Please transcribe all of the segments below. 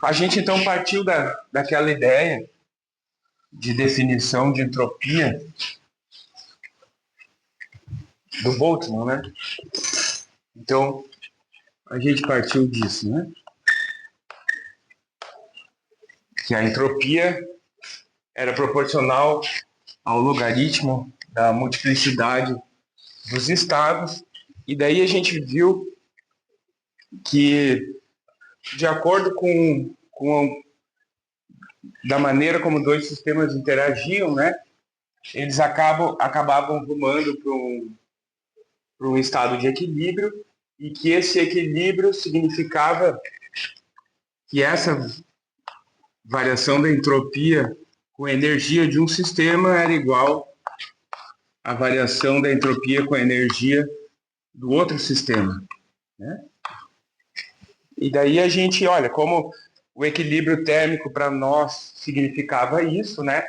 A gente então partiu daquela ideia de definição de entropia do Boltzmann, né? Então, a gente partiu disso, né? Que a entropia era proporcional ao logaritmo da multiplicidade dos estados, e daí a gente viu que, de acordo com da maneira como dois sistemas interagiam, né, eles acabavam rumando para um estado de equilíbrio, e que esse equilíbrio significava que essa variação da entropia com a energia de um sistema era igual à variação da entropia com a energia do outro sistema, né? E daí a gente, olha, como o equilíbrio térmico para nós significava isso, né?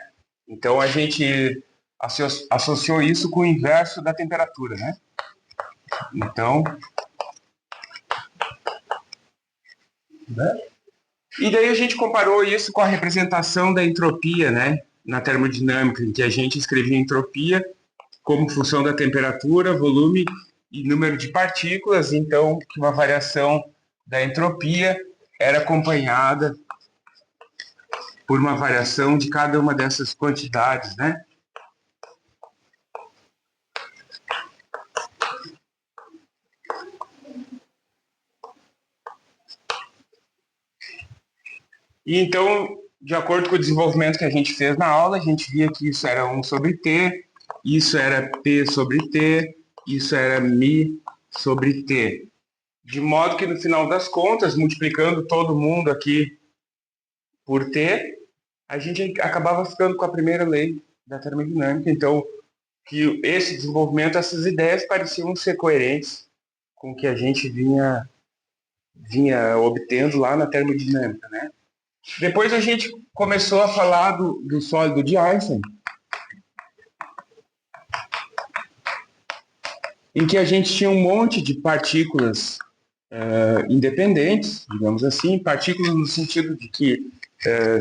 Então a gente associou isso com o inverso da temperatura, né? Então, né? E daí a gente comparou isso com a representação da entropia, né? Na termodinâmica, em que a gente escrevia entropia como função da temperatura, volume e número de partículas, então que uma variação da entropia era acompanhada por uma variação de cada uma dessas quantidades, né? E então, de acordo com o desenvolvimento que a gente fez na aula, a gente via que isso era 1 sobre T, isso era P sobre T, isso era μ sobre T. De modo que, no final das contas, multiplicando todo mundo aqui por T, a gente acabava ficando com a primeira lei da termodinâmica. Então, que esse desenvolvimento, essas ideias pareciam ser coerentes com o que a gente vinha obtendo lá na termodinâmica, né? Depois a gente começou a falar do sólido de Einstein, em que a gente tinha um monte de partículas independentes, digamos assim, partículas no sentido de que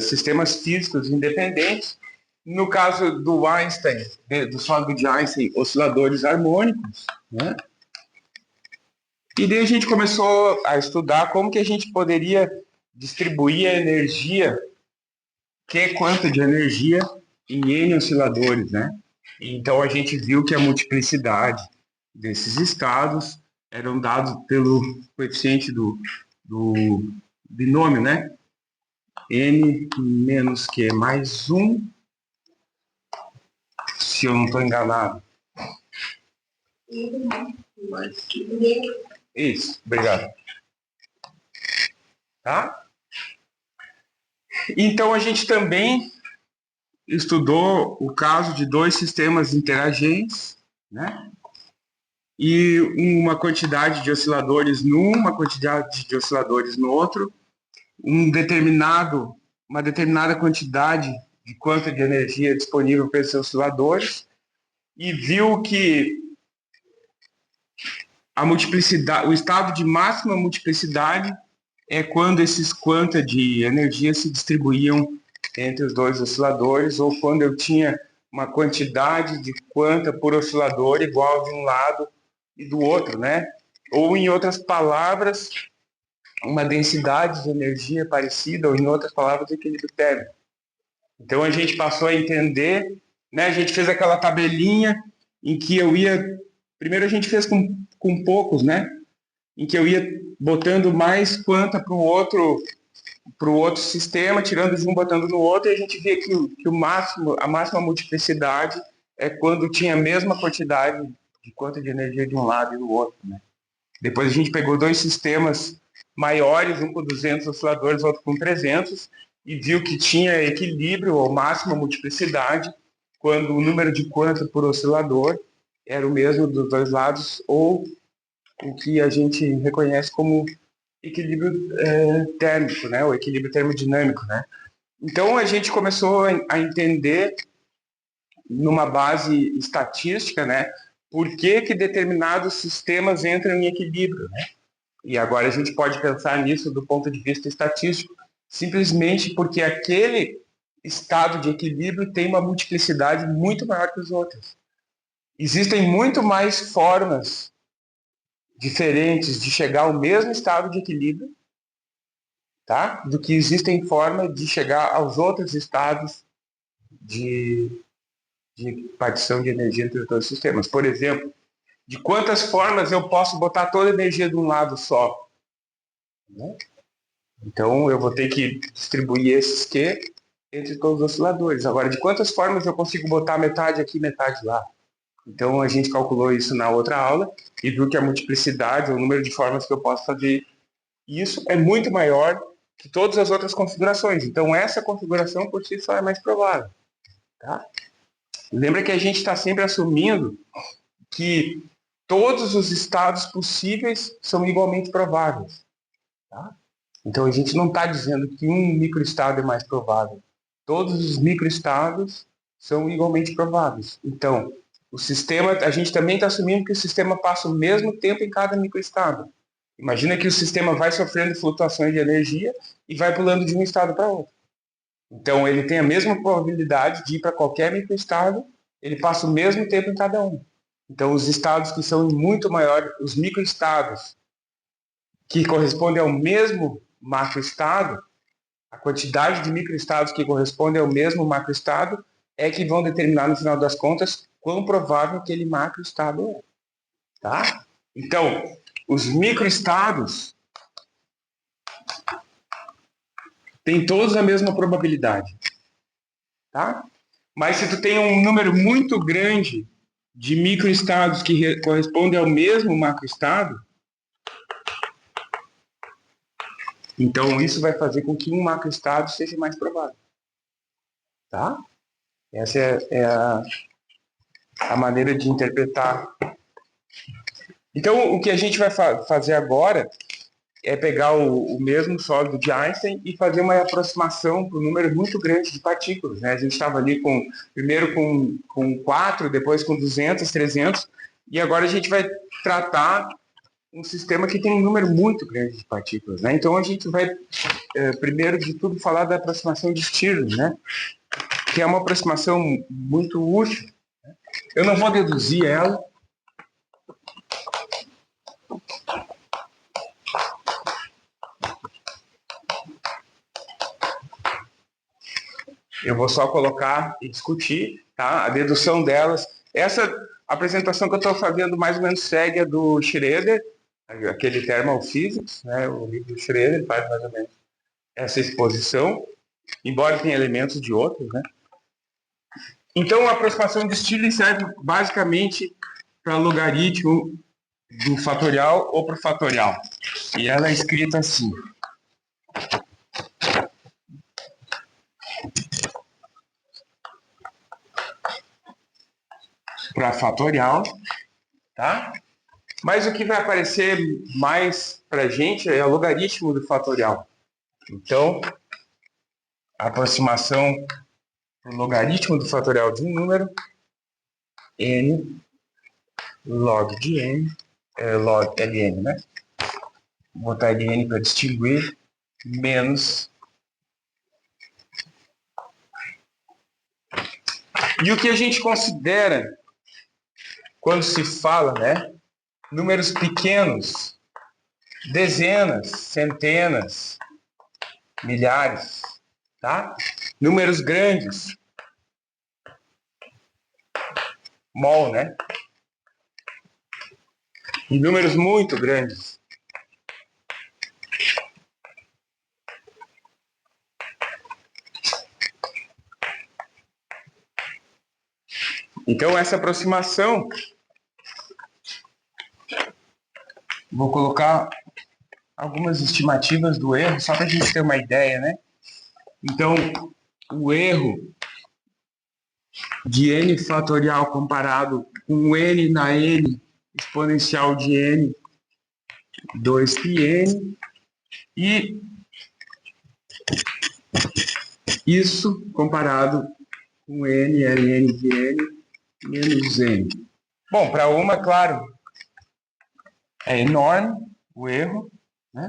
sistemas físicos independentes, no caso do Einstein, do sólido de Einstein, osciladores harmônicos, né? E daí a gente começou a estudar como que a gente poderia distribuir a energia, quanto de energia, em N osciladores, né? Então a gente viu que a multiplicidade desses estados eram dados pelo coeficiente do binômio, né? N menos Q mais 1, se eu não estou enganado. Isso, obrigado. Tá? Então a gente também estudou o caso de dois sistemas interagentes, né? E uma quantidade de osciladores num, uma quantidade de osciladores no outro, uma determinada quantidade de quanto de energia disponível para esses osciladores, e viu que a multiplicidade, o estado de máxima multiplicidade é quando esses quanta de energia se distribuíam entre os dois osciladores, ou quando eu tinha uma quantidade de quanta por oscilador igual de um lado e do outro, né? Ou, em outras palavras, uma densidade de energia parecida, ou, em outras palavras, equilíbrio térmico. Então a gente passou a entender, né? A gente fez aquela tabelinha em que eu ia... Primeiro a gente fez com poucos, né? Em que eu ia botando mais quanta para o outro sistema, tirando de um, botando no outro, e a gente via que a máxima multiplicidade é quando tinha a mesma quantidade de quanta de energia de um lado e do outro, né? Depois a gente pegou dois sistemas maiores, um com 200 osciladores, outro com 300, e viu que tinha equilíbrio ou máxima multiplicidade quando o número de quanta por oscilador era o mesmo dos dois lados, ou o que a gente reconhece como equilíbrio térmico, né? O equilíbrio termodinâmico, né? Então a gente começou a entender, numa base estatística, né? Por que determinados sistemas entram em equilíbrio, né? E agora a gente pode pensar nisso do ponto de vista estatístico. simplesmente porque aquele estado de equilíbrio tem uma multiplicidade muito maior que os outros. Existem muito mais formas diferentes de chegar ao mesmo estado de equilíbrio, tá? Do que existem formas de chegar aos outros estados de partição de energia entre todos os sistemas. Por exemplo, de quantas formas eu posso botar toda a energia de um lado só? Né? Então, eu vou ter que distribuir esses Q entre todos os osciladores. Agora, de quantas formas eu consigo botar metade aqui, metade lá? Então, a gente calculou isso na outra aula e viu que a multiplicidade, o número de formas que eu posso fazer isso é muito maior que todas as outras configurações. Então, essa configuração por si só é mais provável. Tá? Lembra que a gente está sempre assumindo que todos os estados possíveis são igualmente prováveis. Tá? Então, a gente não está dizendo que um microestado é mais provável. Todos os microestados são igualmente prováveis. Então, o sistema, a gente também está assumindo que o sistema passa o mesmo tempo em cada microestado. Imagina que o sistema vai sofrendo flutuações de energia e vai pulando de um estado para outro. Então, ele tem a mesma probabilidade de ir para qualquer microestado, ele passa o mesmo tempo em cada um. Então, os estados que são muito maiores, os microestados, que correspondem ao mesmo macroestado, a quantidade de microestados que correspondem ao mesmo macroestado é que vão determinar, no final das contas, quão provável aquele macroestado é. Tá? Então, os microestados têm todos a mesma probabilidade. Tá? Mas se tu tem um número muito grande de microestados que correspondem ao mesmo macroestado, então isso vai fazer com que um macroestado seja mais provável. Tá? Essa é a maneira de interpretar. Então, o que a gente vai fazer agora é pegar o mesmo sólido de Einstein e fazer uma aproximação para um número muito grande de partículas. Né? A gente estava ali primeiro com 4, depois com 200, 300, e agora a gente vai tratar um sistema que tem um número muito grande de partículas. Né? Então, a gente vai, primeiro de tudo, falar da aproximação de Stirling, né? Que é uma aproximação muito útil. Eu não vou deduzir ela. Eu vou só colocar e discutir, tá? A dedução delas. Essa apresentação que eu estou fazendo mais ou menos segue a do Schroeder, aquele Thermal Physics, né? O livro do Schroeder faz mais ou menos essa exposição, embora tenha elementos de outros, né? Então, a aproximação de Stirling serve basicamente para logaritmo do fatorial ou para o fatorial. E ela é escrita assim. Para fatorial, tá? Mas o que vai aparecer mais para a gente é o logaritmo do fatorial. Então, a aproximação do logaritmo do fatorial de um número, n log de n, log ln, né? Vou botar ln para distinguir, menos. E o que a gente considera quando se fala, né? Números pequenos, dezenas, centenas, milhares, tá? Números grandes, mol, né? E números muito grandes. Então, essa aproximação, vou colocar algumas estimativas do erro, só para a gente ter uma ideia, né? Então, o erro de n fatorial comparado com n na n exponencial de n, 2πn, e isso comparado com n, ln de n, menos n. Bom, para uma, claro, é enorme o erro, né?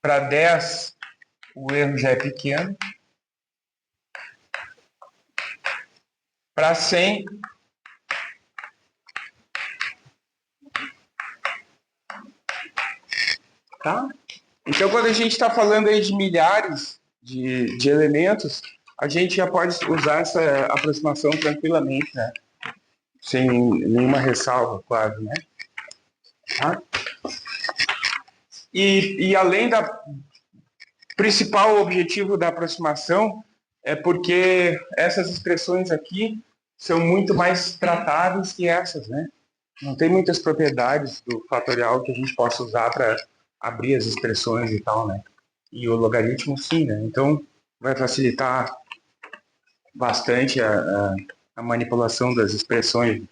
Para 10 o erro já é pequeno. Para 100, tá? Então, quando a gente está falando aí de milhares de elementos, a gente já pode usar essa aproximação tranquilamente, né? Sem nenhuma ressalva, claro, né? Tá? E além da principal objetivo da aproximação é porque essas expressões aqui são muito mais tratáveis que essas, né? Não tem muitas propriedades do fatorial que a gente possa usar para abrir as expressões e tal, né? E o logaritmo sim, né? Então vai facilitar bastante a manipulação das expressões.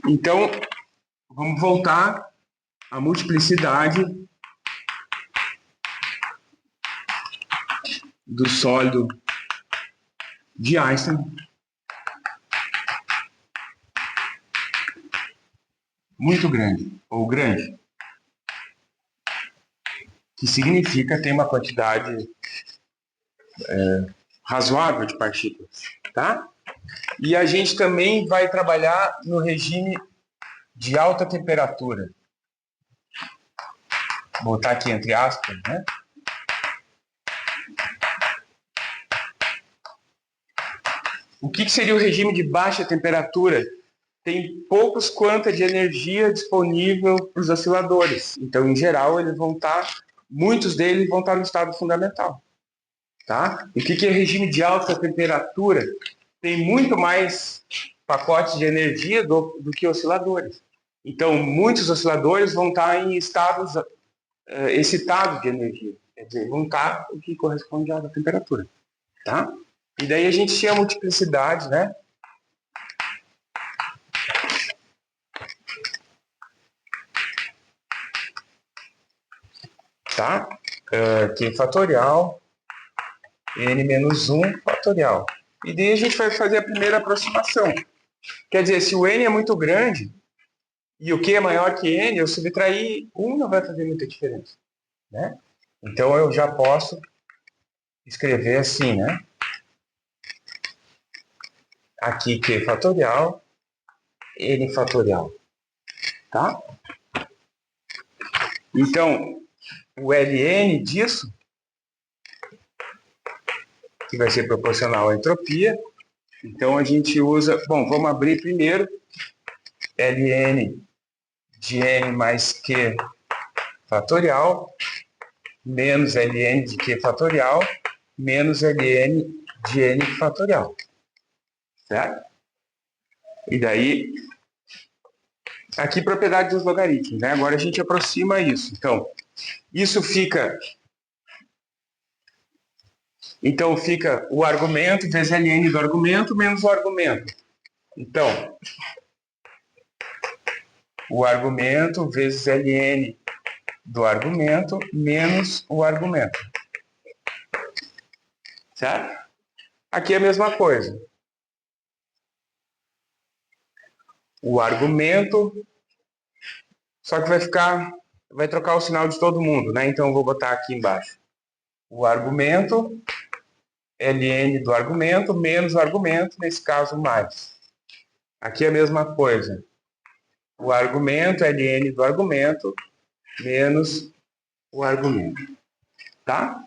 Então, vamos voltar à multiplicidade do sólido de Einstein. Muito grande, ou grande, que significa ter uma quantidade razoável de partículas, tá? E a gente também vai trabalhar no regime de alta temperatura. Vou botar aqui entre aspas, né? O que seria o regime de baixa temperatura? Tem poucos quanta de energia disponível para os osciladores. Então, em geral, muitos deles vão estar no estado fundamental. Tá? E o que é regime de alta temperatura? Tem muito mais pacotes de energia do que osciladores. Então, muitos osciladores vão estar em estados excitados de energia. Quer dizer, vão estar o que corresponde à alta temperatura. Tá? E daí a gente tinha a multiplicidade, né? Tá? Q fatorial, n menos 1 fatorial. E daí a gente vai fazer a primeira aproximação. Quer dizer, se o n é muito grande e o q é maior que n, eu subtrair 1 não vai fazer muita diferença. Né? Então eu já posso escrever assim, né? Aqui q fatorial, n fatorial. Tá? Então, o ln disso, que vai ser proporcional à entropia, então a gente usa... Bom, vamos abrir primeiro ln de n mais q fatorial menos ln de q fatorial menos ln de n fatorial. Certo? E daí, aqui propriedade dos logaritmos, né? Agora a gente aproxima isso. Então fica o argumento vezes ln do argumento menos o argumento. Então, o argumento vezes ln do argumento menos o argumento. Certo? Aqui é a mesma coisa. O argumento, só que vai trocar o sinal de todo mundo, né? Então eu vou botar aqui embaixo. O argumento, ln do argumento, menos o argumento, nesse caso mais. Aqui é a mesma coisa. O argumento, ln do argumento, menos o argumento. Tá?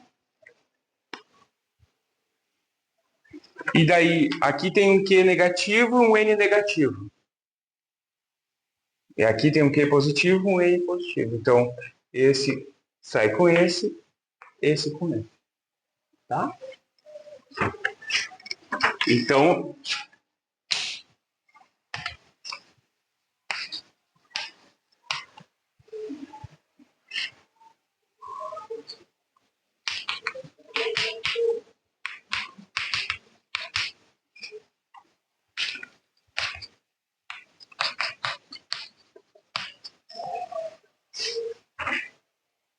E daí, aqui tem um Q negativo e um N negativo. E aqui tem um Q positivo e um N positivo. Então, esse sai com esse com esse. Tá? Então,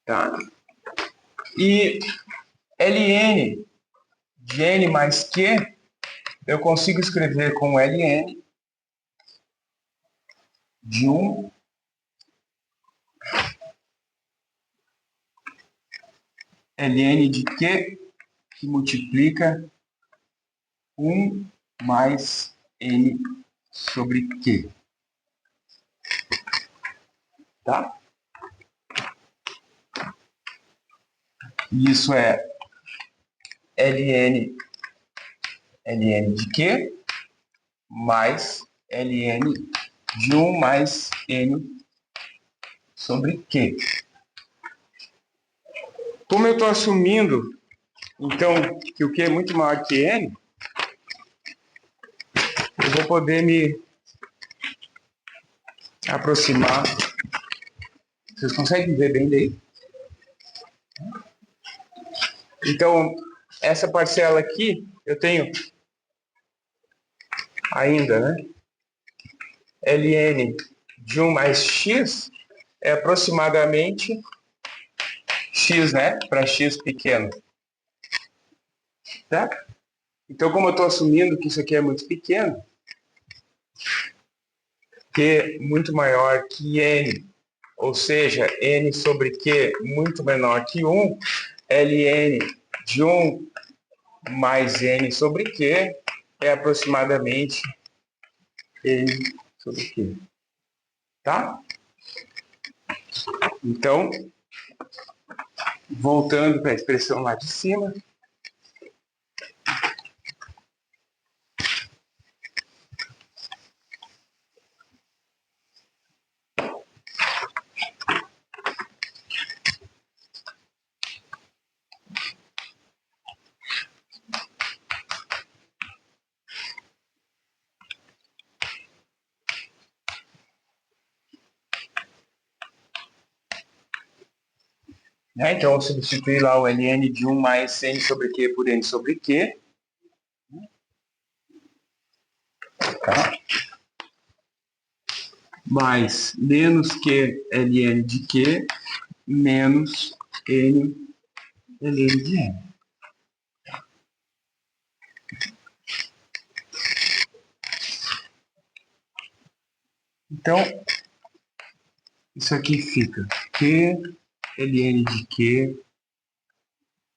tá? E ln de n mais q, eu consigo escrever com ln de 1 ln de Q que multiplica 1 mais N sobre Q. Tá? Isso é ln de Q mais ln de 1 mais N sobre Q. Como eu estou assumindo, então, que o Q é muito maior que N, eu vou poder me aproximar. Vocês conseguem ver bem daí? Então, essa parcela aqui, eu tenho ainda, né? ln de 1 mais x é aproximadamente x, né? Para x pequeno. Tá? Então, como eu estou assumindo que isso aqui é muito pequeno, Q muito maior que N, ou seja, N sobre Q muito menor que 1, ln de 1 mais N sobre Q é aproximadamente N sobre Q. Tá? Então, voltando para a expressão lá de cima, né? Então, eu substituir lá o ln de 1 mais N sobre Q por N sobre Q. Tá? Mais menos Q ln de Q menos N ln de N. Então, isso aqui fica Q ln de Q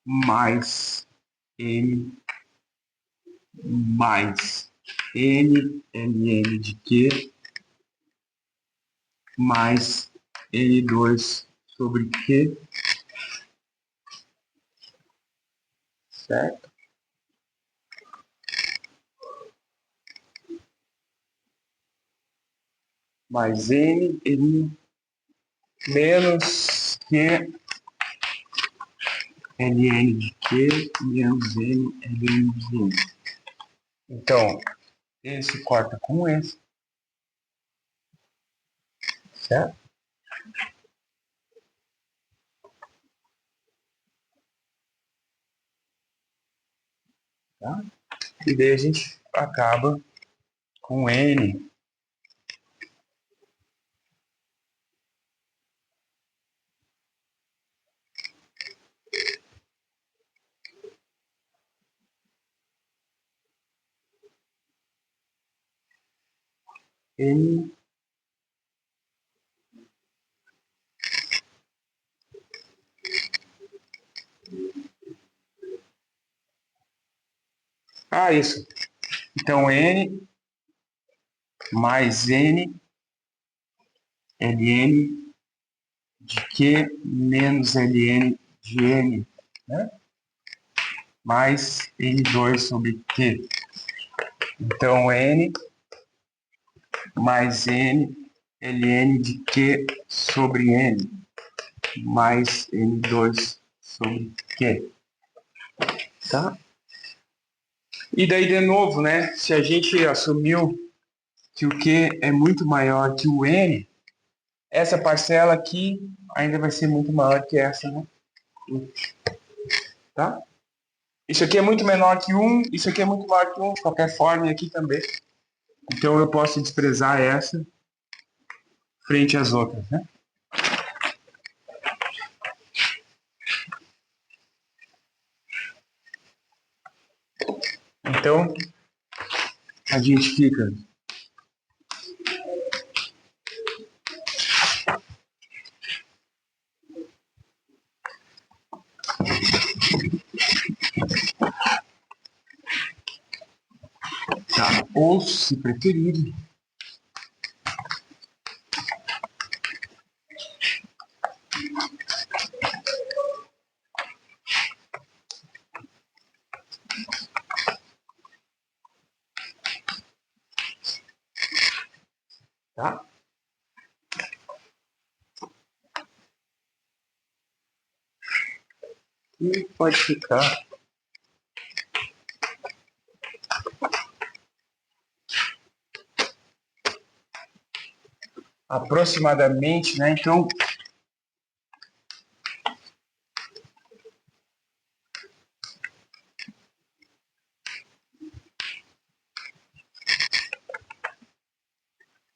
mais N mais N ln de Q mais N2 sobre Q, certo? Mais N menos Q ln de Q menos N ln de N. Então, esse corta com esse, certo? Tá? E daí a gente acaba com N N isso. Então, N mais N ln de Q menos ln de N, né? Mais N2 sobre Q. Então, N mais N ln de Q sobre N mais N2 sobre Q. Tá? E daí, de novo, né? Se a gente assumiu que o Q é muito maior que o N, essa parcela aqui ainda vai ser muito maior que essa, né? Tá? Isso aqui é muito menor que 1, isso aqui é muito maior que 1, de qualquer forma, e aqui também. Então, eu posso desprezar essa frente às outras, né? Então, a gente fica ou, se preferir, tá? E pode ficar aproximadamente, né? Então,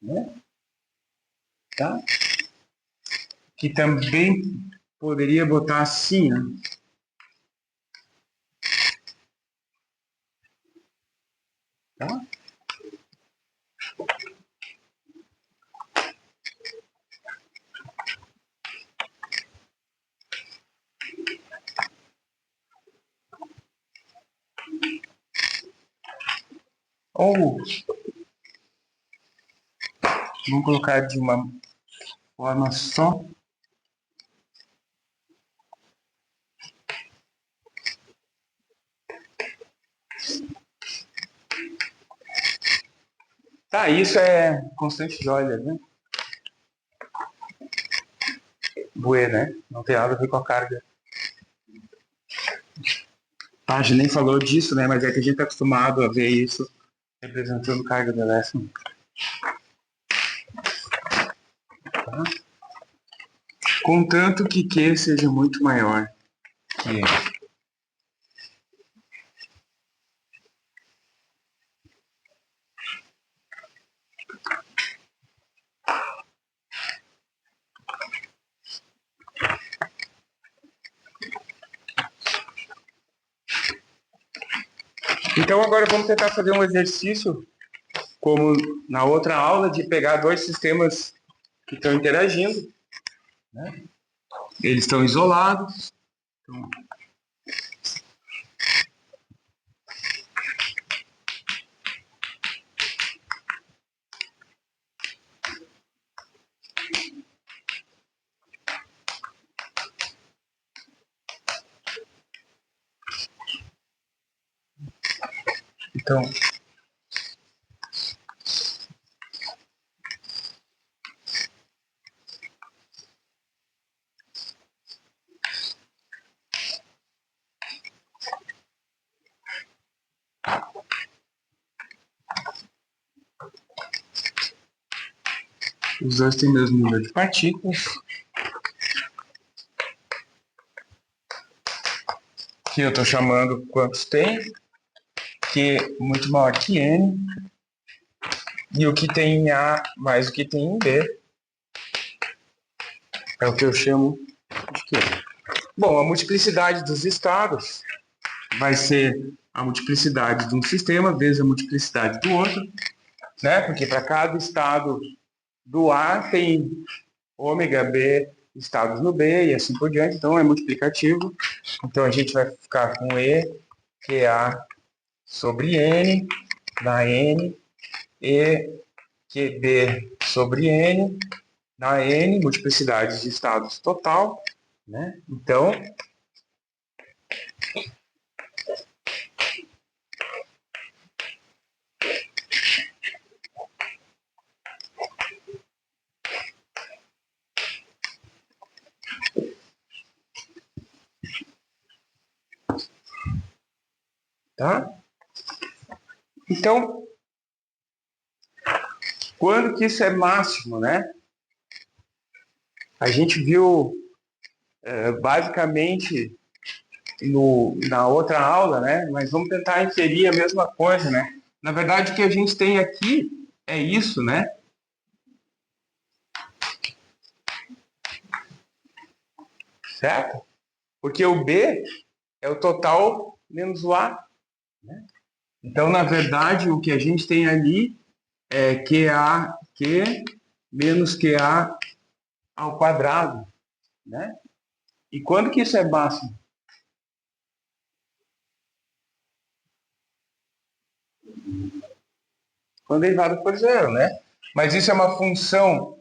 né? Tá? Que também poderia botar assim, né? Tá? Ou vamos colocar de uma forma só. Tá, isso é constante de Euler, né? Bué, né? Não tem nada a ver com a carga. Tá, a gente nem falou disso, né? Mas é que a gente tá acostumado a ver isso representando carga de elétron. Tá? Contanto que Q seja muito maior que E. Então agora vamos tentar fazer um exercício, como na outra aula, de pegar dois sistemas que estão interagindo, né? Eles estão isolados. Então, os dois têm o mesmo número de partículas, que eu estou chamando quantos tem, Q muito maior que N, e o que tem em A mais o que tem em B é o que eu chamo de Q. Bom, a multiplicidade dos estados vai ser a multiplicidade de um sistema vezes a multiplicidade do outro, né? Porque para cada estado do A tem ômega B estados no B e assim por diante, então é multiplicativo. Então a gente vai ficar com E, QA sobre N, na N, E, QB sobre N, na N, multiplicidade de estados total, né? Então, tá? Então, quando que isso é máximo, né? A gente viu basicamente na outra aula, né? Mas vamos tentar inserir a mesma coisa, né? Na verdade, o que a gente tem aqui é isso, né? Certo? Porque o B é o total menos o A, né? Então, na verdade, o que a gente tem ali é QAQ menos QA ao quadrado, né? E quando que isso é máximo? quando a derivada for zero, né? Mas isso é uma função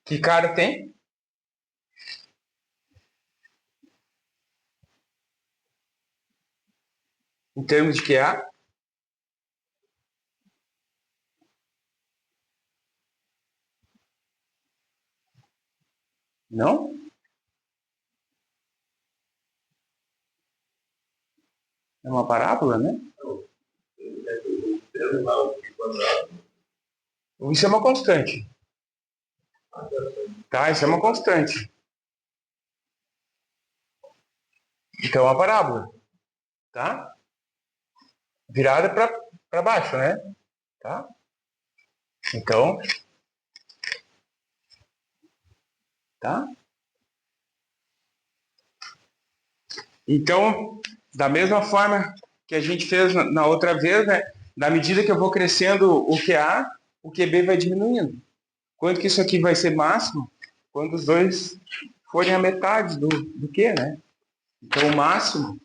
que cara tem? Em termos de QA? Não? É uma parábola, né? Isso é uma constante. Tá? Isso é uma constante. Então é uma parábola. Tá? Virada para baixo, né? Tá? Então, tá? Então, da mesma forma que a gente fez na outra vez, né? Na medida que eu vou crescendo o QA, o QB vai diminuindo. Quanto que isso aqui vai ser máximo? Quando os dois forem a metade do Q, né? Então, o máximo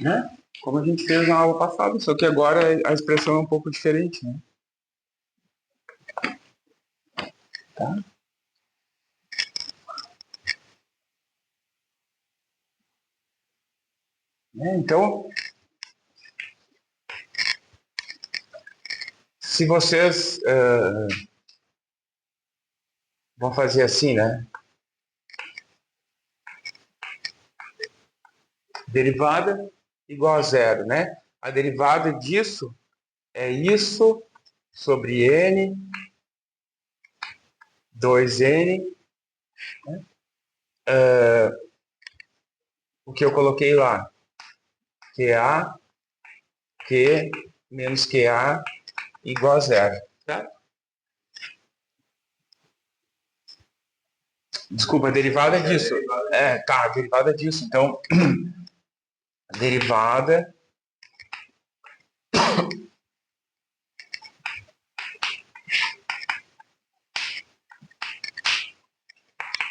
né? Como a gente fez na aula passada, só que agora a expressão é um pouco diferente, né? Tá? Então, se vocês vão fazer assim, né? Derivada igual a zero, né? A derivada disso é isso sobre n, 2n, né? O que eu coloquei lá, QA, Q menos QA igual a zero, tá? Desculpa, a derivada disso. Tá, a derivada disso. Então, a derivada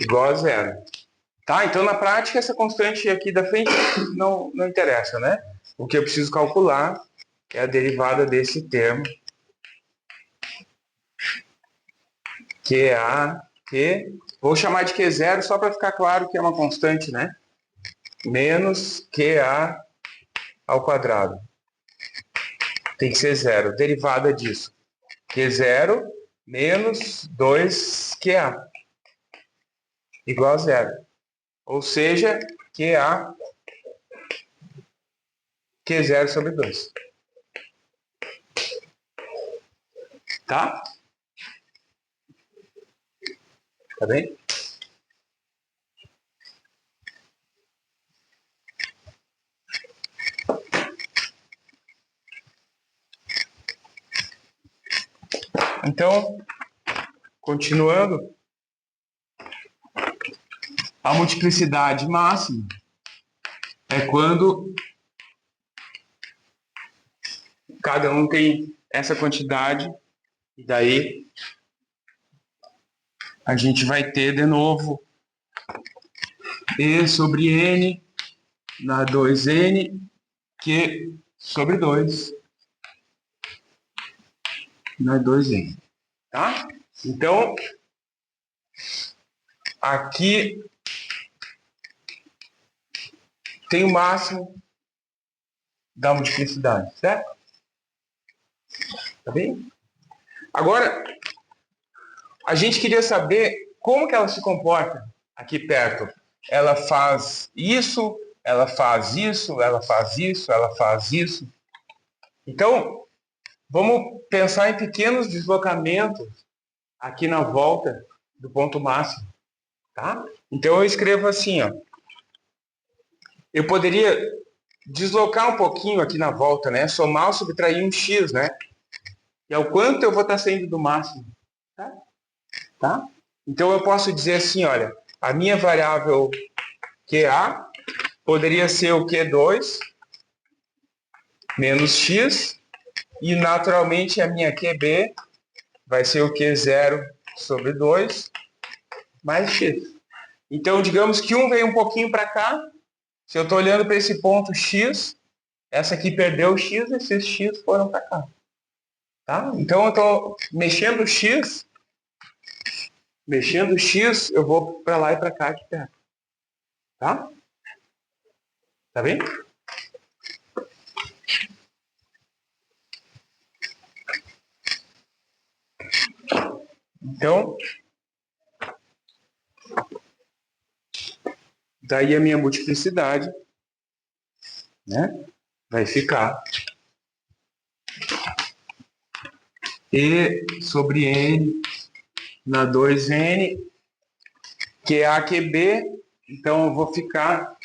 igual a zero. Tá? Então, na prática, essa constante aqui da frente não interessa, né? O que eu preciso calcular é a derivada desse termo, vou chamar de Q0 só para ficar claro que é uma constante, né? Menos QA ao quadrado. Tem que ser zero. Derivada disso. Q0 menos 2QA igual a zero. Ou seja, QA Q0 sobre 2. Tá? Tá bem? Então, continuando, a multiplicidade máxima é quando cada um tem essa quantidade, e daí a gente vai ter de novo E sobre N na 2N, Q sobre 2 na 2N. Tá? Então, aqui tem o máximo da multiplicidade, certo? Tá bem? Agora, a gente queria saber como que ela se comporta aqui perto. Ela faz isso, ela faz isso, ela faz isso, ela faz isso. Então, vamos pensar em pequenos deslocamentos aqui na volta do ponto máximo, tá? Então, eu escrevo assim, ó. Eu poderia deslocar um pouquinho aqui na volta, né? Somar ou subtrair um x, né? E é o quanto eu vou estar saindo do máximo, tá? Então, eu posso dizer assim, olha, a minha variável QA poderia ser o Q2 menos x E naturalmente a minha QB vai ser o Q0 sobre 2 mais x. Então, digamos que um veio um pouquinho para cá. Se eu estou olhando para esse ponto x, essa aqui perdeu o x, esses x foram para cá. Tá? Então, eu estou mexendo o x, eu vou para lá e para cá aqui perto. Tá? Tá bem? Então, daí a minha multiplicidade, né, vai ficar E sobre N na 2N, que é A que B, então eu vou ficar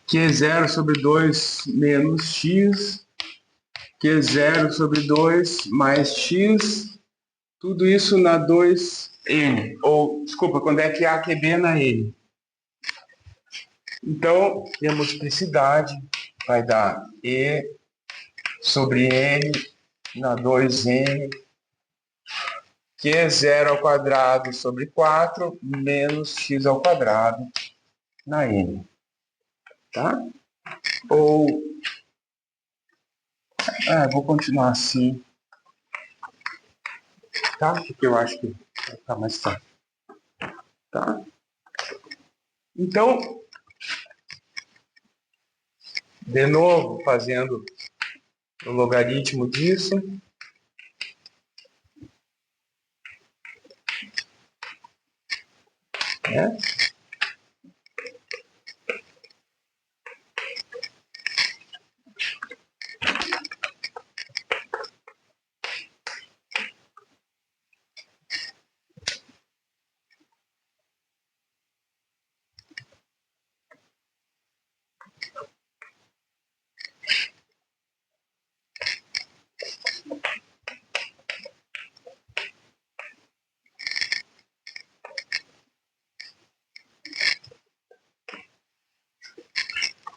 Q0 sobre 2 menos x, Q0 sobre 2 mais x, tudo isso na 2N, ou, desculpa, quando é que A que B na N. Então, a multiplicidade vai dar E sobre N na 2N, que é 0 ao quadrado sobre 4 menos x ao quadrado na N. Tá? Ou, vou continuar assim, tá? Porque eu acho que vai ficar mais fácil. Tá? Então, de novo, fazendo o logaritmo disso, né?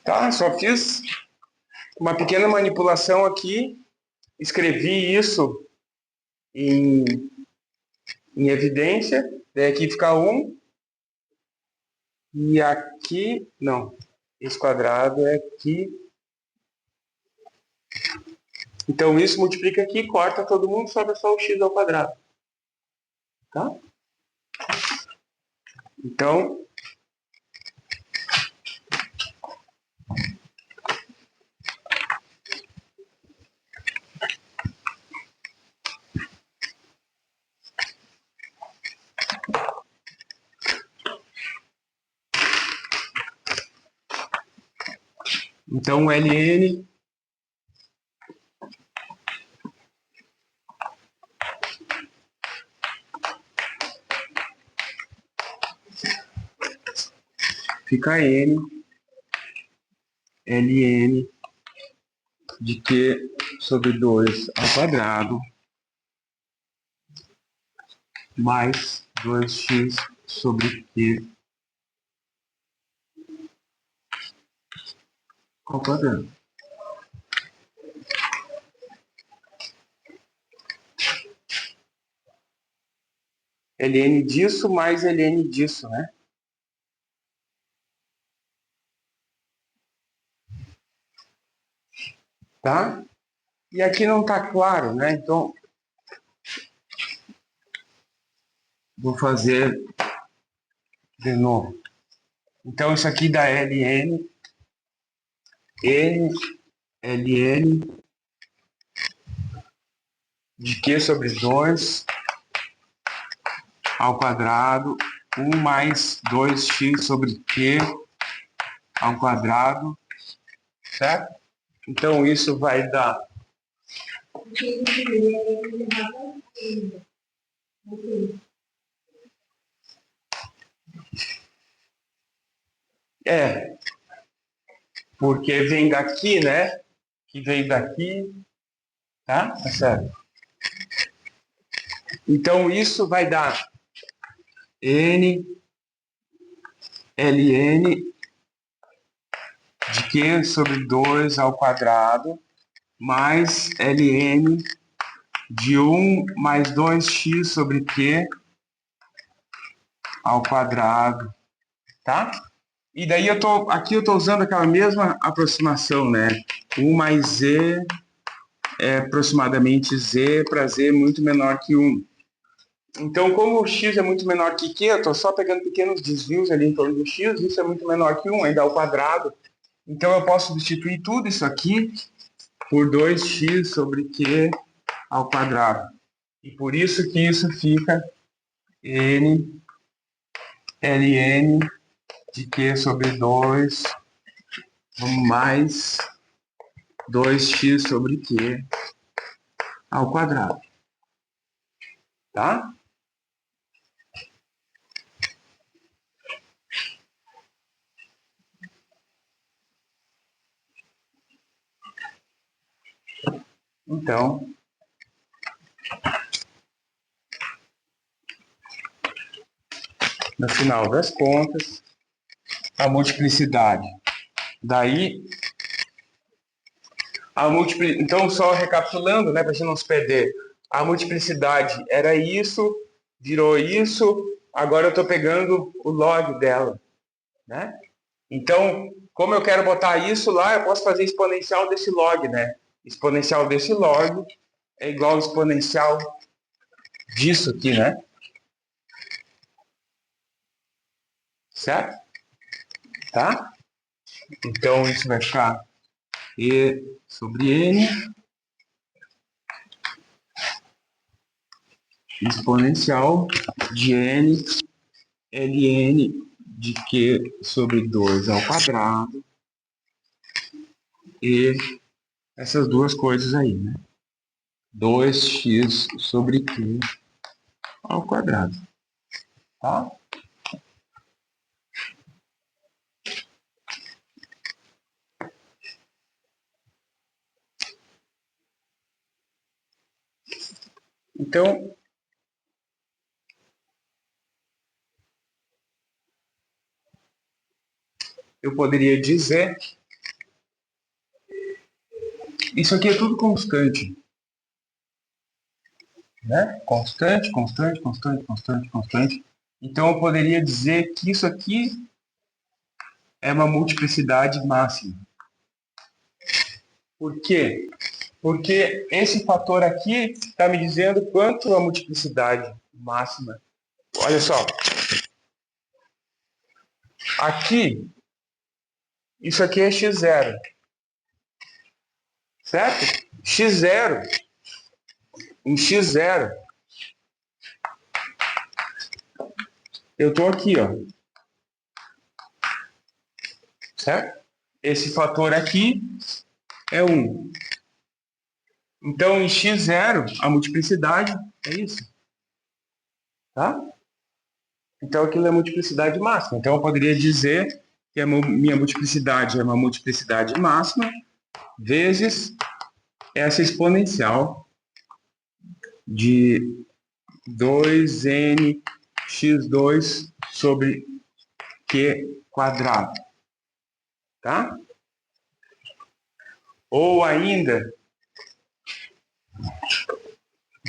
Tá? Só fiz uma pequena manipulação aqui, escrevi isso em evidência, daí aqui fica 1, e aqui, não, esse quadrado é aqui. Então isso multiplica aqui, corta todo mundo, sobra só o x ao quadrado. Tá? Então, ln fica n ln de q sobre 2 ao quadrado mais 2x sobre q ao quadrado. Ln disso mais ln disso, né? Tá? E aqui não está claro, né? Então, vou fazer de novo. Então, isso aqui dá ln, ln de q sobre 2 ao quadrado, 1 mais 2x sobre q ao quadrado, certo? Então, isso vai dar... porque vem daqui, né? Que veio daqui, tá? Tá certo. Então, isso vai dar n ln de Q sobre 2 ao quadrado mais ln de 1 mais 2x sobre Q ao quadrado, tá? E daí aqui eu estou usando aquela mesma aproximação, né? 1 mais z é aproximadamente z para z muito menor que 1. Então, como o x é muito menor que q, eu estou só pegando pequenos desvios ali em torno do x, isso é muito menor que 1, ainda ao quadrado. Então, eu posso substituir tudo isso aqui por 2x sobre q ao quadrado. E por isso que isso fica n ln de q sobre 2 mais 2x sobre q ao quadrado. Tá? Então, no final das contas, a multiplicidade. Daí, então, só recapitulando, né, para a gente não se perder. A multiplicidade era isso, virou isso, agora eu estou pegando o log dela. Né? Então, como eu quero botar isso lá, eu posso fazer exponencial desse log, né? Exponencial desse log é igual ao exponencial disso aqui, né? Certo? Tá? Então, isso vai ficar E sobre N exponencial de N ln de Q sobre 2 ao quadrado e essas duas coisas aí, né? 2x sobre Q ao quadrado. Tá? Então, eu poderia dizer, isso aqui é tudo constante, né? Constante, constante, constante, constante, constante. Então, eu poderia dizer que isso aqui é uma multiplicidade máxima. Por quê? Porque esse fator aqui está me dizendo quanto a multiplicidade máxima. Olha só. Aqui, isso aqui é x0. Certo? x0. Em x0, eu estou aqui, ó. Certo? Esse fator aqui é 1. Então, em x0, a multiplicidade é isso. Tá? Então, aquilo é multiplicidade máxima. Então, eu poderia dizer que a minha multiplicidade é uma multiplicidade máxima vezes essa exponencial de 2n x2 sobre q quadrado. Tá? Ou ainda,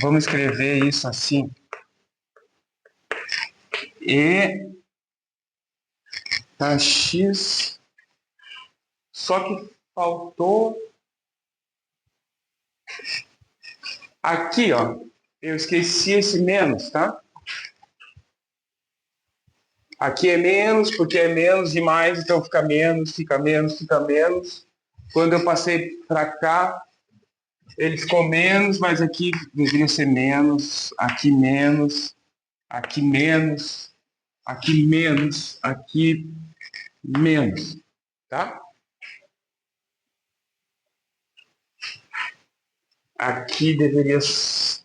vamos escrever isso assim. E tá x, só que faltou aqui, ó. Eu esqueci esse menos, tá? Aqui é menos, porque é menos demais, então fica menos, fica menos, fica menos. Quando eu passei para cá, ele ficou menos, mas aqui deveria ser menos, aqui menos, aqui menos, aqui menos, aqui menos, tá? Aqui deveria,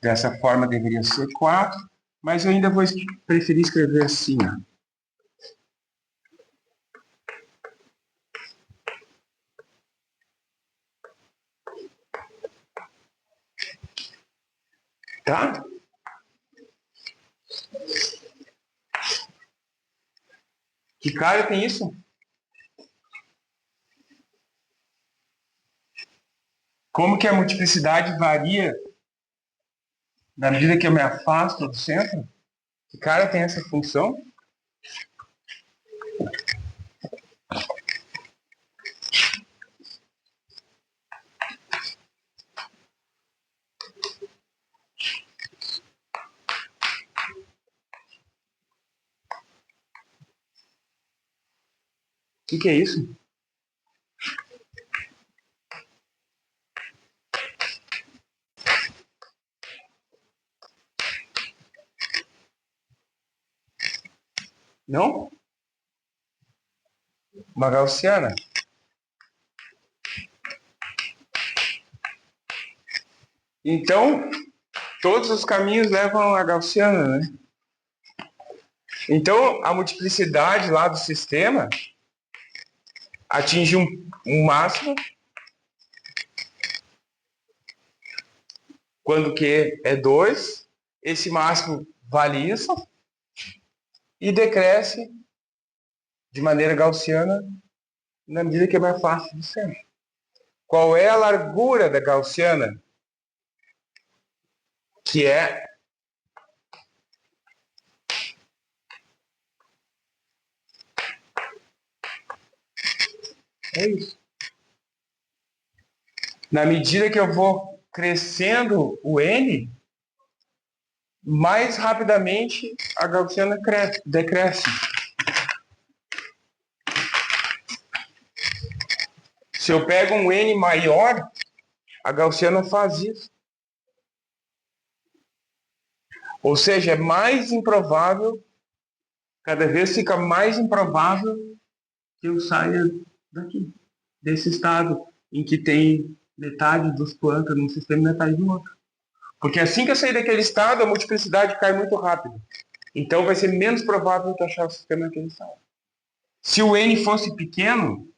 dessa forma, deveria ser 4, mas eu ainda vou preferir escrever assim, ó. Tá? Que cara tem isso? Como que a multiplicidade varia na medida que eu me afasto do centro? Que cara tem essa função? O que é isso? Não? Uma gaussiana. Então, todos os caminhos levam a gaussiana, né? Então, a multiplicidade lá do sistema atinge um máximo quando Q é 2. Esse máximo vale isso e decresce de maneira gaussiana na medida que eu me afasto do centro. Qual é a largura da gaussiana? Que é isso. Na medida que eu vou crescendo o N, mais rapidamente a gaussiana decresce. Se eu pego um N maior, a gaussiana faz isso. Ou seja, é mais improvável, cada vez fica mais improvável que eu saia daqui, desse estado em que tem metade dos quantos num sistema e metade no outro. Porque assim que eu sair daquele estado, a multiplicidade cai muito rápido. Então vai ser menos provável que eu achar o sistema naquele estado. Se o N fosse pequeno,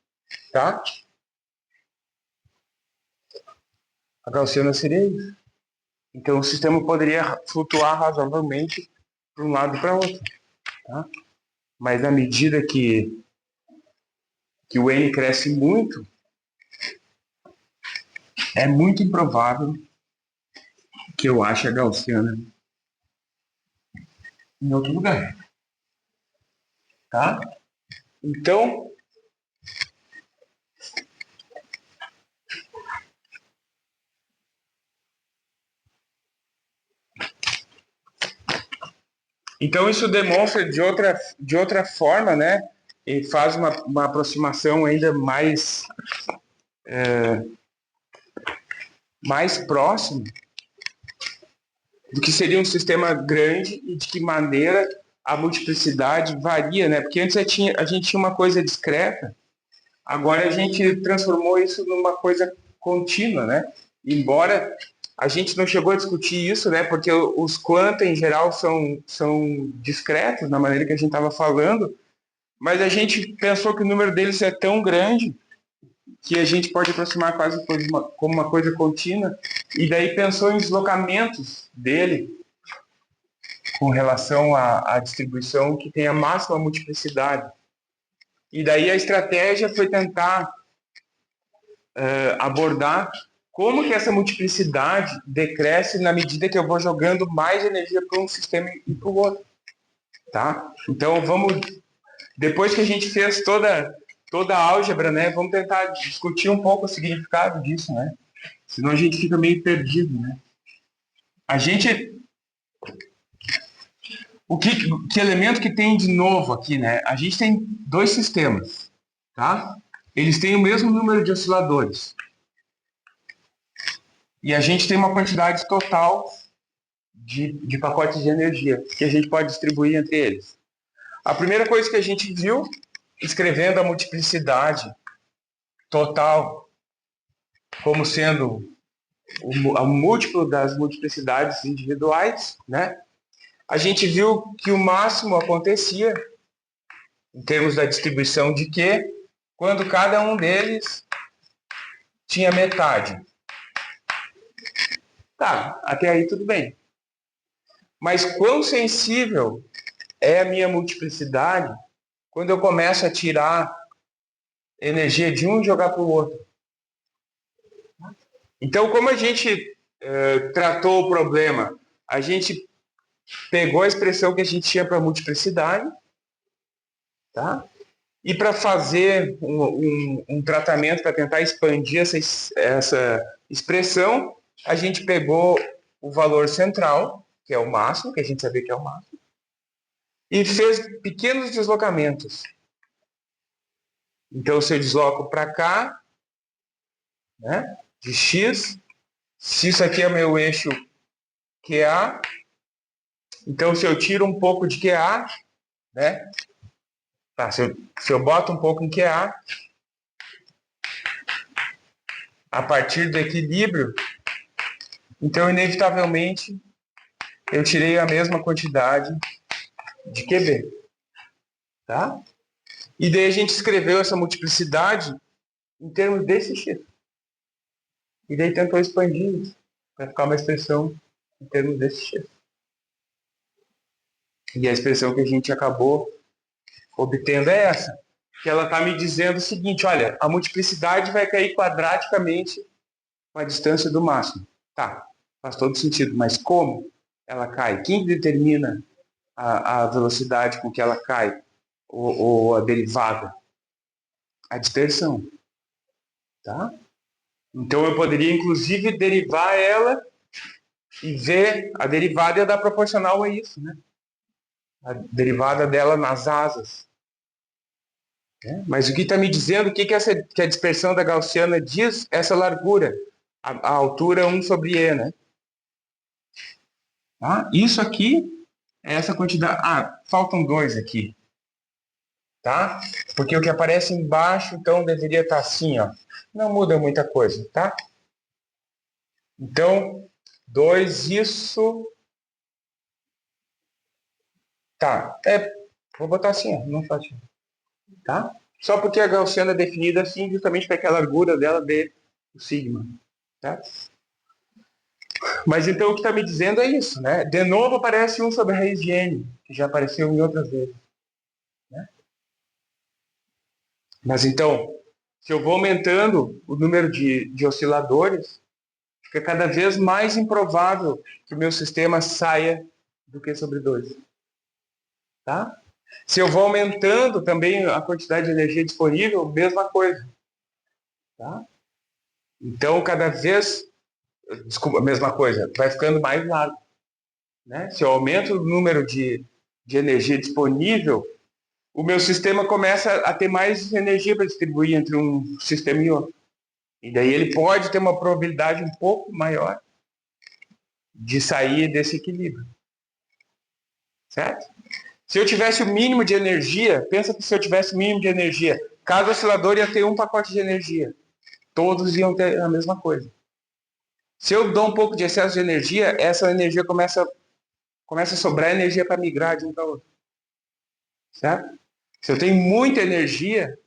tá? A gaussiana seria isso. Então o sistema poderia flutuar razoavelmente para um lado e para outro. Tá? Mas na medida que o N cresce muito, é muito improvável que eu ache a gaussiana em outro lugar. Tá? Então, isso demonstra de outra forma, né? E faz uma aproximação ainda mais próxima do que seria um sistema grande e de que maneira a multiplicidade varia, né? Porque antes a gente tinha uma coisa discreta, agora a gente transformou isso numa coisa contínua, né? Embora a gente não chegou a discutir isso, né? Porque os quanta em geral são discretos na maneira que a gente estava falando, mas a gente pensou que o número deles é tão grande que a gente pode aproximar quase como uma coisa contínua, e daí pensou em deslocamentos dele com relação à distribuição que tem a máxima multiplicidade. E daí a estratégia foi tentar abordar como que essa multiplicidade decresce na medida que eu vou jogando mais energia para um sistema e para o outro. Tá? Então, depois que a gente fez toda a álgebra, né, vamos tentar discutir um pouco o significado disso, né? Senão a gente fica meio perdido, né? Que elemento que tem de novo aqui, né? A gente tem dois sistemas, tá? Eles têm o mesmo número de osciladores. E a gente tem uma quantidade total de pacotes de energia que a gente pode distribuir entre eles. A primeira coisa que a gente viu, escrevendo a multiplicidade total como sendo o múltiplo das multiplicidades individuais, né? A gente viu que o máximo acontecia em termos da distribuição de Q quando cada um deles tinha metade. Tá, até aí tudo bem. Mas quão sensível é a minha multiplicidade quando eu começo a tirar energia de um e jogar para o outro. Então, como a gente tratou o problema? A gente pegou a expressão que a gente tinha para multiplicidade, tá? E para fazer um tratamento para tentar expandir essa expressão, a gente pegou o valor central, que é o máximo, que a gente sabia que é o máximo, e fez pequenos deslocamentos. Então, se eu desloco para cá, né, de x, se isso aqui é meu eixo QA, então se eu tiro um pouco de QA, né, tá, se eu boto um pouco em QA, a partir do equilíbrio, então, inevitavelmente, eu tirei a mesma quantidade de QB, tá? E daí a gente escreveu essa multiplicidade em termos desse x. E daí tentou expandir isso para ficar uma expressão em termos desse x. E a expressão que a gente acabou obtendo é essa, que ela está me dizendo o seguinte, olha, a multiplicidade vai cair quadraticamente com a distância do máximo. Tá, faz todo sentido, mas como ela cai? Quem determina a velocidade com que ela cai? Ou a derivada? A dispersão. Tá? Então eu poderia, inclusive, derivar ela e ver a derivada ia dar proporcional a isso, né? A derivada dela nas asas. Mas o que está me dizendo, o que, que a dispersão da gaussiana diz? Essa largura, a altura 1 sobre E, né? Tá? Isso aqui é essa quantidade. Ah, faltam dois aqui. Tá? Porque o que aparece embaixo, então, deveria estar assim, ó. Não muda muita coisa, tá? Então, 2, isso... Tá, vou botar assim, ó, não faz, tá? Só porque a gaussiana é definida assim, justamente para que a largura dela dê o sigma, tá? Mas então o que está me dizendo é isso, né? De novo aparece 1 sobre a raiz de n, que já apareceu em outras vezes, né? Mas então, se eu vou aumentando o número de osciladores, fica cada vez mais improvável que o meu sistema saia do Q sobre 2. Tá? Se eu vou aumentando também a quantidade de energia disponível, mesma coisa. Tá? Então, cada vez, desculpa, mesma coisa, vai ficando mais largo. Né? Se eu aumento o número de energia disponível, o meu sistema começa a ter mais energia para distribuir entre um sistema e outro. E daí ele pode ter uma probabilidade um pouco maior de sair desse equilíbrio. Certo? Se eu tivesse o mínimo de energia, pensa que se eu tivesse o mínimo de energia, cada oscilador ia ter um pacote de energia. Todos iam ter a mesma coisa. Se eu dou um pouco de excesso de energia, essa energia começa a sobrar energia para migrar de um para outro. Certo? Se eu tenho muita energia,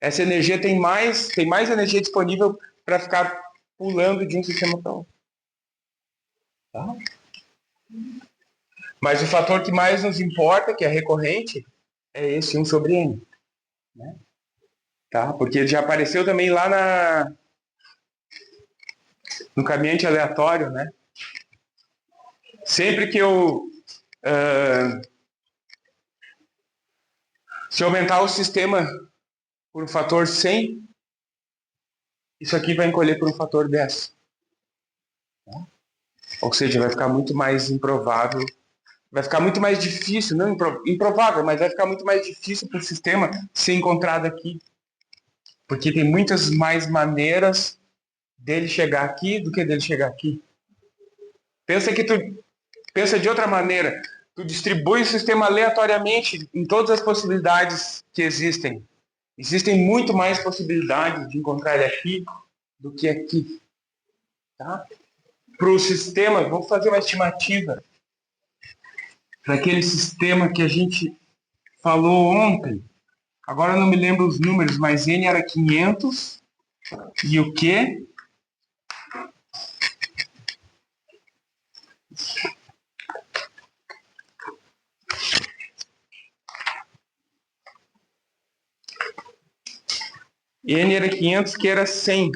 essa energia tem mais energia disponível para ficar pulando de um sistema para outro. Tá? Mas o fator que mais nos importa, que é recorrente, é esse 1 sobre n. Né? Tá? Porque ele já apareceu também lá no caminhante aleatório, né? Sempre que se eu aumentar o sistema por um fator 100, isso aqui vai encolher por um fator 10. Tá? Ou seja, vai ficar muito mais improvável, vai ficar muito mais difícil, não improvável, mas vai ficar muito mais difícil para o sistema ser encontrado aqui. Porque tem muitas mais maneiras dele chegar aqui do que dele chegar aqui. Pensa de outra maneira. Tu distribui o sistema aleatoriamente em todas as possibilidades que existem. Existem muito mais possibilidades de encontrar ele aqui do que aqui. Tá? Para o sistema, vamos fazer uma estimativa para aquele sistema que a gente falou ontem. Agora eu não me lembro os números, mas N era 500 e o Q? N era 500, que era 100.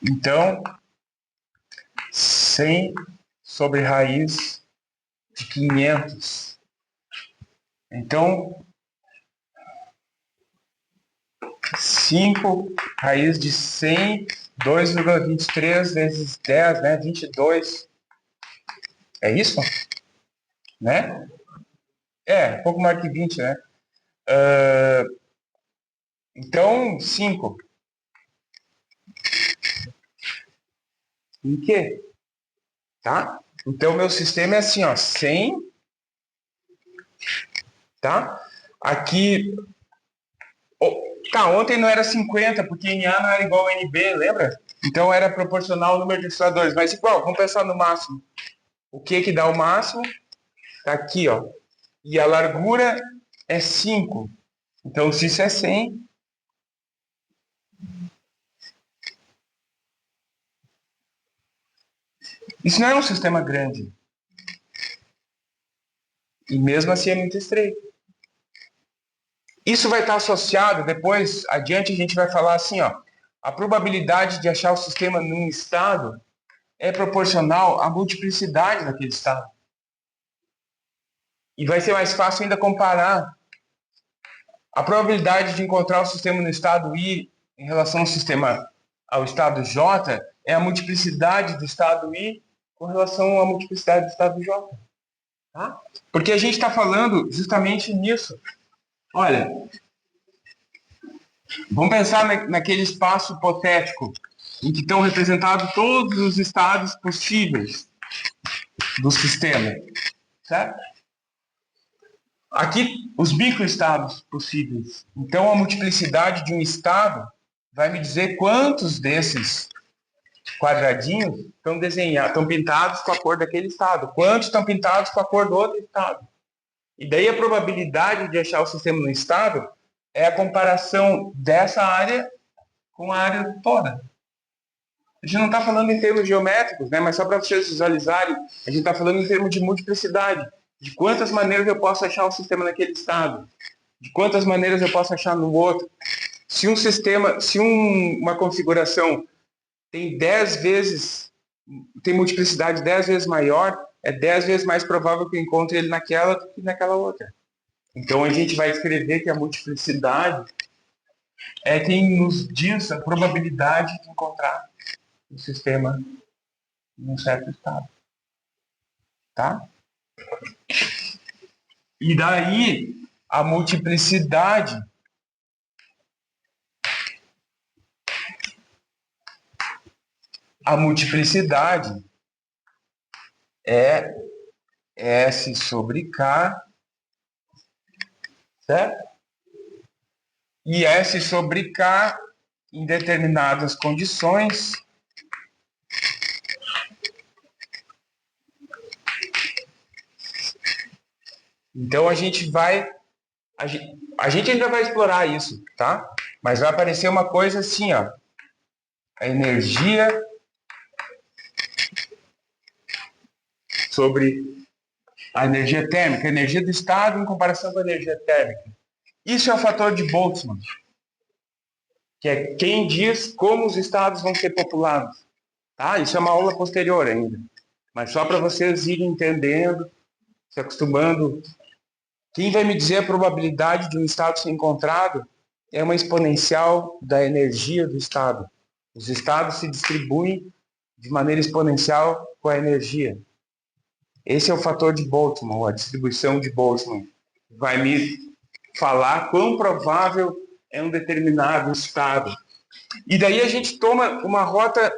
Então, 100 sobre raiz de 500. Então, 5 raiz de 100, 2,23 vezes 10, né? 22. É isso? Né? É, pouco mais que 20, né? Então, 5. Em quê? Tá? Então, meu sistema é assim, ó, 100, tá? Aqui, tá, ontem não era 50, porque NA não era igual a NB, lembra? Então, era proporcional ao número de osciladores, mas igual, vamos pensar no máximo. O que dá o máximo? Tá aqui, ó. E a largura é 5. Então, se isso é 100, isso não é um sistema grande. E mesmo assim é muito estreito. Isso vai estar associado, depois, adiante, a gente vai falar assim, ó. A probabilidade de achar o sistema num estado é proporcional à multiplicidade daquele estado. E vai ser mais fácil ainda comparar a probabilidade de encontrar o sistema no estado I em relação ao estado J é a multiplicidade do estado I com relação à multiplicidade do estado J. Tá? Porque a gente está falando justamente nisso. Olha, vamos pensar naquele espaço hipotético em que estão representados todos os estados possíveis do sistema, certo? Aqui, os microestados possíveis. Então, a multiplicidade de um estado vai me dizer quantos desses quadradinhos estão desenhados, estão pintados com a cor daquele estado, quantos estão pintados com a cor do outro estado. E daí a probabilidade de achar o sistema no estado é a comparação dessa área com a área toda. A gente não está falando em termos geométricos, né? Mas só para vocês visualizarem, a gente está falando em termos de multiplicidade. De quantas maneiras eu posso achar o sistema naquele estado. De quantas maneiras eu posso achar no outro. Se um sistema, se uma configuração tem 10 vezes, tem multiplicidade 10 vezes maior, é 10 vezes mais provável que eu encontre ele naquela do que naquela outra. Então a gente vai escrever que a multiplicidade é quem nos diz a probabilidade de encontrar o sistema em um certo estado. Tá? E daí a multiplicidade é S sobre K, certo? E S sobre K em determinadas condições então a gente ainda vai explorar isso, tá? Mas vai aparecer uma coisa assim, ó. A energia sobre a energia térmica, a energia do estado em comparação com a energia térmica. Isso é o fator de Boltzmann, que é quem diz como os estados vão ser populados. Tá? Isso é uma aula posterior ainda. Mas só para vocês irem entendendo, se acostumando. Quem vai me dizer a probabilidade de um estado ser encontrado é uma exponencial da energia do estado. Os estados se distribuem de maneira exponencial com a energia. Esse é o fator de Boltzmann, a distribuição de Boltzmann. Vai me falar quão provável é um determinado estado. E daí a gente toma uma rota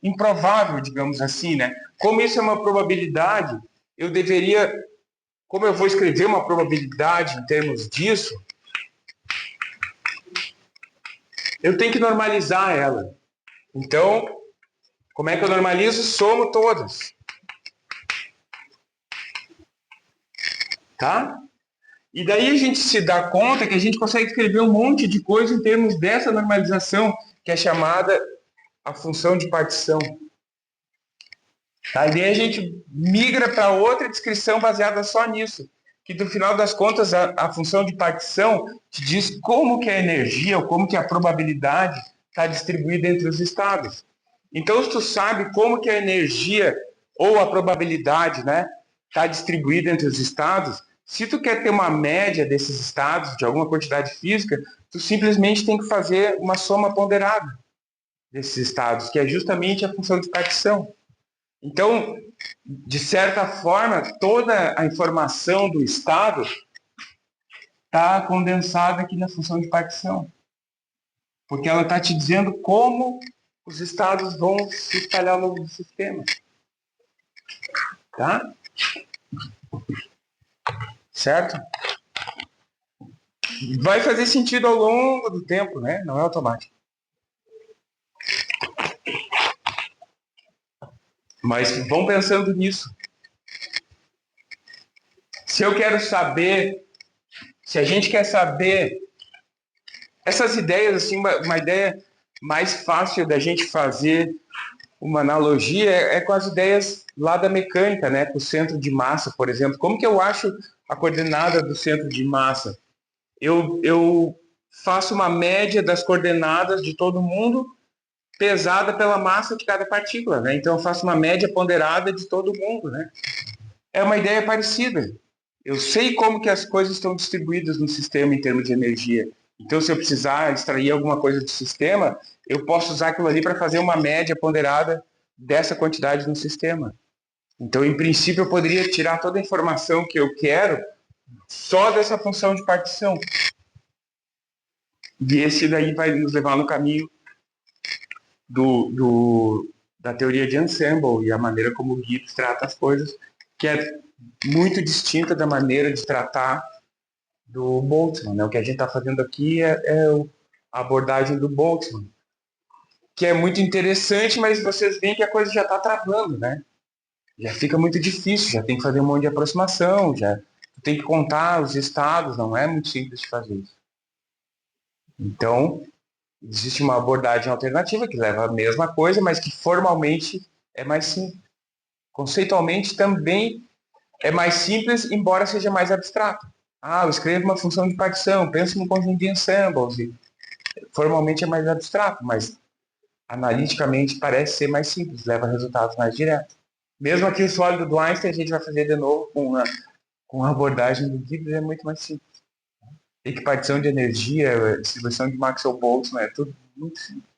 improvável, digamos assim, né? Como isso é uma probabilidade, eu deveria, como eu vou escrever uma probabilidade em termos disso, eu tenho que normalizar ela. Então, como é que eu normalizo? Somo todas. Tá? E daí a gente se dá conta que a gente consegue escrever um monte de coisa em termos dessa normalização, que é chamada a função de partição. Tá? E daí a gente migra para outra descrição baseada só nisso, que no final das contas a função de partição te diz como que a energia ou como que a probabilidade está distribuída entre os estados. Então, se tu sabe como que a energia ou a probabilidade, né, está distribuída entre os estados, se tu quer ter uma média desses estados, de alguma quantidade física, tu simplesmente tem que fazer uma soma ponderada desses estados, que é justamente a função de partição. Então, de certa forma, toda a informação do estado está condensada aqui na função de partição, porque ela está te dizendo como os estados vão se espalhar ao longo do sistema. Tá? Certo? Vai fazer sentido ao longo do tempo, né? Não é automático. Mas vão pensando nisso. Se eu quero saber, se a gente quer saber essas ideias, assim, uma ideia mais fácil da gente fazer uma analogia é com as ideias lá da mecânica, né? Com o centro de massa, por exemplo. Como que eu acho a coordenada do centro de massa? Eu faço uma média das coordenadas de todo mundo pesada pela massa de cada partícula, né? Então eu faço uma média ponderada de todo mundo, né? É uma ideia parecida. Eu sei como que as coisas estão distribuídas no sistema em termos de energia. Então, se eu precisar extrair alguma coisa do sistema, eu posso usar aquilo ali para fazer uma média ponderada dessa quantidade no sistema. Então, em princípio, eu poderia tirar toda a informação que eu quero só dessa função de partição. E esse daí vai nos levar no caminho da teoria de ensemble e a maneira como o Gibbs trata as coisas, que é muito distinta da maneira de tratar do Boltzmann, né? O que a gente está fazendo aqui é a abordagem do Boltzmann, que é muito interessante, mas vocês veem que a coisa já está travando, né? Já fica muito difícil, já tem que fazer um monte de aproximação, já tem que contar os estados, não é muito simples de fazer isso. Então, existe uma abordagem alternativa que leva a mesma coisa, mas que formalmente é mais simples. Conceitualmente também é mais simples, embora seja mais abstrato. Eu escrevo uma função de partição, penso num conjunto de ensembles. Formalmente é mais abstrato, mas analiticamente parece ser mais simples, leva a resultados mais diretos. Mesmo aqui o sólido do Einstein a gente vai fazer de novo com a abordagem do Gibbs, é muito mais simples. Equipartição de energia, distribuição de Maxwell-Boltzmann, é tudo muito simples.